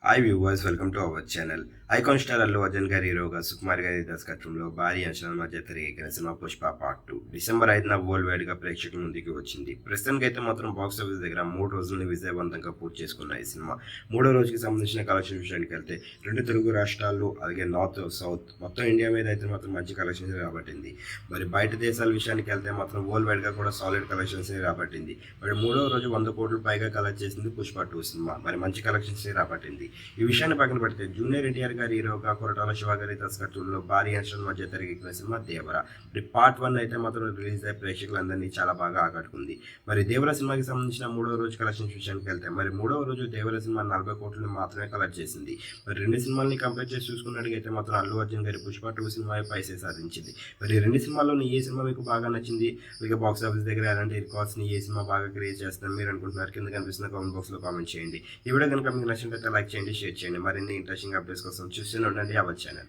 Hi viewers, welcome to our channel. Icon star Allu Arjun గారి హీరోగా సుకుమార్ గారి దర్శకత్వంలో భారీ అంచనాల మధ్య తెరకెక్కిన సినిమా పుష్ప పార్ట్ 2 డిసెంబర్ 5న వరల్డ్ వైడ్ గా ప్రేక్షకుల ముందుకు వచ్చింది. ప్రస్తుతానికి అయితే మాత్రం బాక్స్ ఆఫీస్ దగ్గర 3 రోజుల్ని విజయవంతంగా పూర్తి చేసుకున్న ఈ సినిమా మూడో రోజుకి సంబంధించిన కలెక్షన్ విషయానికి వెళ్తే రెండు తెలుగు రాష్ట్రాలు అలాగే నార్త్ సౌత్ మొత్తం ఇండియా మీద అయితే మాత్రం మంచి కలెక్షన్స్ రాబట్టింది. మరి బయట దేశాల విషయానికి వెళ్తే మాత్రం వరల్డ్ వైడ్ గా కూడా సాలిడ్ కలెక్షన్స్ రాబట్టింది. మరి మూడో రోజు 100 కోట్ల పైగా కలెక్ట్ చేసింది పుష్ప 2 సినిమా. మరి మంచి కలెక్షన్స్ రాబట్టింది. ఈ విషయాన్ని పక్కన పెడితే జూనియర్ ఎన్టీఆర్ గారి హీరోగా కొరటాల శివ గారి దర్శకత్వంలో భారీ అంచనాల మధ్య తెరకెక్కిన సినిమా దేవరా. మరి పార్ట్ 1 అయితే మాత్రం రిలీజ్ అయ్యే ప్రేక్షకులందరినీ చాలా బాగా ఆకట్టుకుంది. మరి దేవరా సినిమాకి సంబంధించిన మూడో రోజు కలెక్షన్స్ విషయానికి వెళ్తే మరి మూడవ రోజు దేవరా సినిమా 40 కోట్లను మాత్రమే కలెక్ట్ చేసింది. మరి రెండు సినిమాల్ని కంపేర్ చేసి చూసుకున్నట్టుగైతే మాత్రం అల్లు అర్జున్ గారి పుష్ప 2 సినిమా పైసే సాధించింది. మరి రెండు సినిమాల్లోని ఏ సినిమా మీకు బాగా నచ్చింది? అలాగే బాక్స్ ఆఫీస్ దగ్గర ఎలాంటి రికార్డ్స్ని ఏ సినిమా బాగా క్రియేట్ చేస్తుందని మీరు అనుకుంటున్నారు? కింద కనిపిస్తున్న కామెంట్ బాక్స్లో కామెంట్ చేయండి. ఈ వీడియో కనుక మీకు నచ్చినట్లయితే లైక్ చేయండి, షేర్ చేయండి. మరిన్ని ఇంట్రెస్టింగ్ అప్డేట్స్ కోసం చూస్తూనే ఉండండి అవర్ ఛానల్.